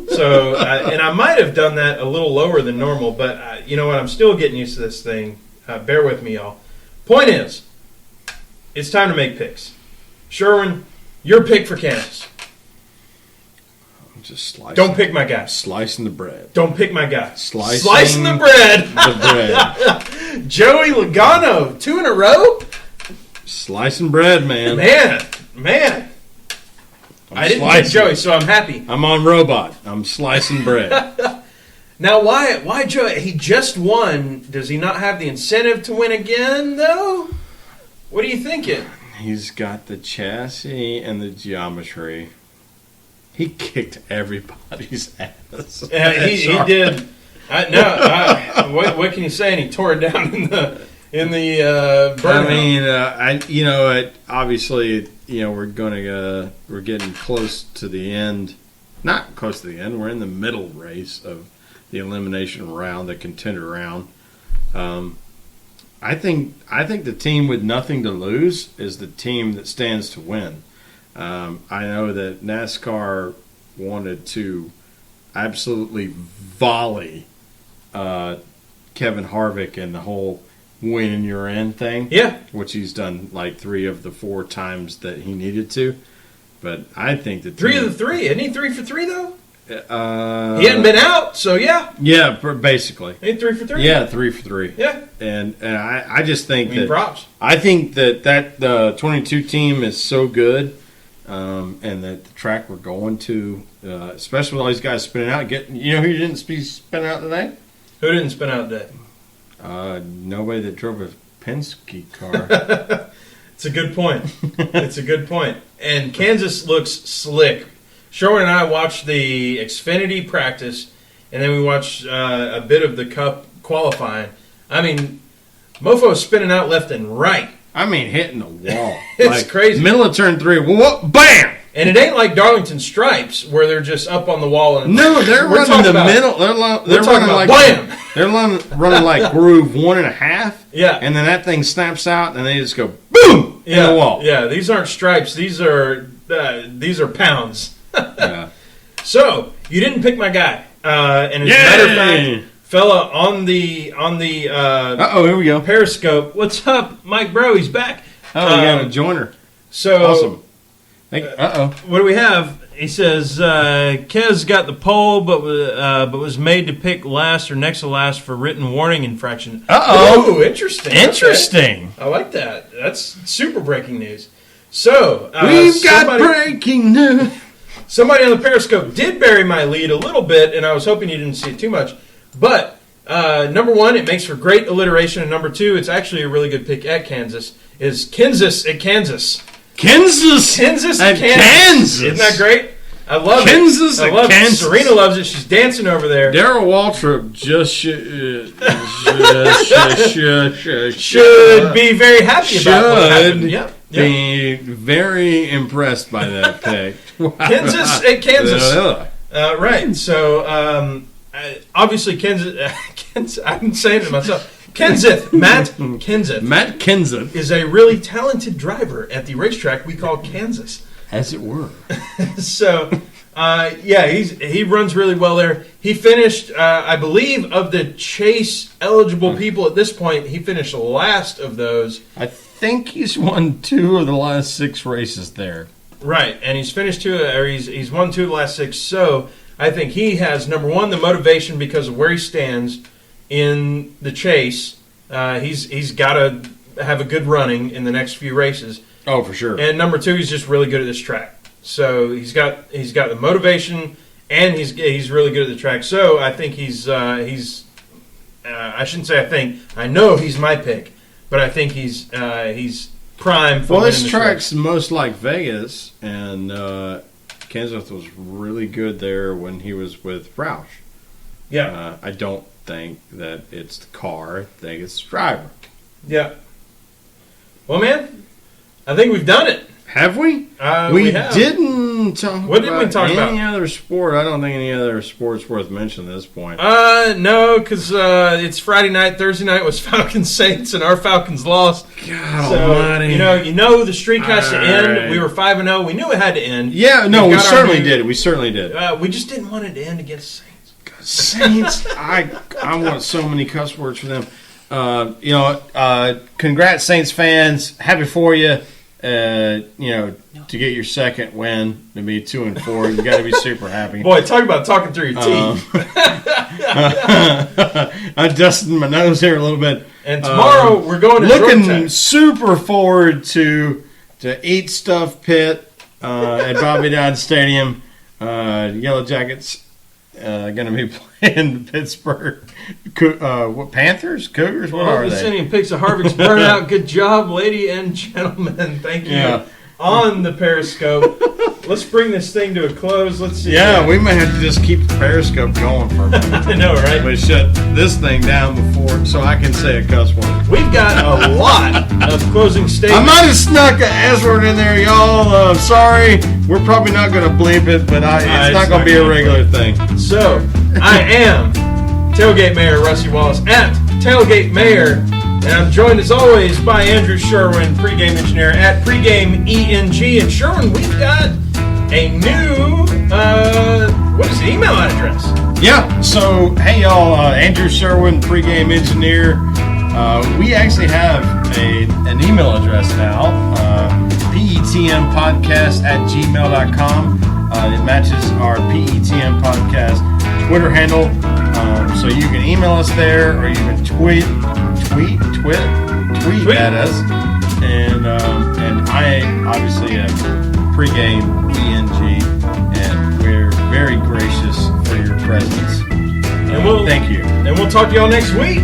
So, and I might have done that a little lower than normal, but you know what? I'm still getting used to this thing. Bear with me, y'all. Point is, it's time to make picks. Sherwin, your pick for Kansas. I'm just slicing. Don't pick my guy. Slicing the bread. Don't pick my guy. Slicing the bread. The bread. Joey Logano, 2 in a row? Slicing bread, man. Man. I'm I didn't pick slicing. Joey, so I'm happy. I'm on robot. I'm slicing bread. Now, why Joey? He just won. Does he not have the incentive to win again, though? What are you thinking? He's got the chassis and the geometry. He kicked everybody's ass. He did. What can you say? And he tore it down in the burnout. Obviously, we're getting close to the end. Not close to the end. We're in the middle race of the elimination round, the contender round. I think the team with nothing to lose is the team that stands to win. I know that NASCAR wanted to absolutely volley Kevin Harvick and the whole win and you're in thing. Yeah. Which he's done like 3 of the 4 times that he needed to. But I think that 3 of the 3. Isn't he 3 for 3, though? He Uh, hadn't been out, so yeah. Yeah, basically. Ain't 3 for 3? Yeah, 3 for 3. Yeah. And I just think that props. I think that the 22 team is so good, and that the track we're going to, especially with all these guys spinning out. You know who didn't be spinning out today? Who didn't spin out today? Nobody that drove a Penske car. It's a good point. And Kansas looks slick. Sherwin and I watched the Xfinity practice, and then we watched a bit of the Cup qualifying. I mean, mofo's spinning out left and right. I mean, hitting the wall. It's crazy. Middle of turn 3, bam! And it ain't like Darlington Stripes where they're just up on the wall. And No, they're We're running talking the about- middle. They're We're talking running about like blam! They're running like groove 1.5. Yeah. And then that thing snaps out, and they just go boom in the wall. Yeah, these aren't stripes. These are pounds. Yeah. So you didn't pick my guy, and as a matter of fact, fella on the Here we go. Periscope. What's up, Mike Bro? He's back. Oh, we got a joiner. So Awesome. what do we have? He says Kez got the pole, but was made to pick last or next to last for written warning infraction. Uh-oh. Ooh, interesting. Interesting. Okay. I like that. That's super breaking news. So We've got breaking news. Somebody on the Periscope did bury my lead a little bit, and I was hoping you didn't see it too much. But number 1, it makes for great alliteration, and number 2, it's actually a really good pick at Kansas. Is Kansas at Kansas? Kansas at Kansas. Isn't that great? I love Kansas it. I at love Kansas. it. Serena loves it. She's dancing over there. Daryl Waltrip just Should be very happy about what happened. Yep. Be very impressed by that pick. Kansas at Kansas. Right. So obviously Kansas. I'm saying it myself. Matt Kenseth is a really talented driver at the racetrack we call Kansas. As it were. So, he runs really well there. He finished, I believe, of the Chase eligible people at this point, he finished last of those. I think he's won 2 of the last 6 races there. Right, and he's finished he's won 2 of the last 6. So I think he has, number 1, the motivation because of where he stands in the Chase, He's got to have a good running in the next few races. Oh, for sure. And number two, he's just really good at this track. So he's got the motivation, and he's really good at the track. So I think he's I shouldn't say I think. I know he's my pick, but I think he's prime for winning this track's most like Vegas, and Kenseth was really good there when he was with Roush. Yeah. I don't think that it's the car. I think it's the driver. Yeah. Well, man, I think we've done it. Have we? We have. Didn't talk What did we about talk about? any other sport. I don't think any other sport's worth mentioning at this point. No, because it's Friday night. Thursday night was Falcons Saints, and our Falcons lost. God So almighty. you know the streak has to end. Right. We were 5-0. We knew it had to end. Yeah, no, we got our certainly new- did. We certainly did. We just didn't want it to end against Saints. Saints, I want so many cuss words for them. Congrats, Saints fans. Happy for you. To get your second win, to be 2-4, you got to be super happy. Boy, talk about talking through your teeth. I'm dusting my nose here a little bit. And tomorrow we're going to looking Georgia. super forward to Eat Stuff Pit at Bobby Dodd Stadium. Yellow Jackets going to be playing Pittsburgh. What Panthers? Cougars? What are they? Sending pics of Harvick's burnout. Good job, lady and gentlemen. Thank you. Yeah. On the Periscope. Let's bring this thing to a close. Let's see. Yeah, we may have to just keep the Periscope going for a minute. I know, right? We shut this thing down before so I can say a cuss word. We've got a lot of closing I statements. might have snuck an S word in there, y'all. Sorry. We're probably not going to bleep it, but it's not going to be a regular thing. So, I am Tailgate Mayor Rusty Wallace at Tailgate Mayor. And I'm joined as always by Andrew Sherwin, pregame engineer at Pregame ENG. And Sherwin, we've got a new email address? Yeah, so hey y'all, Andrew Sherwin, pregame engineer. We actually have an email address now, petmpodcast@gmail.com. It matches our PETM podcast Twitter handle. So you can email us there, or you can tweet at us. And I obviously have pregame ENG, and we're very gracious for your presence. And thank you. And we'll talk to y'all next week.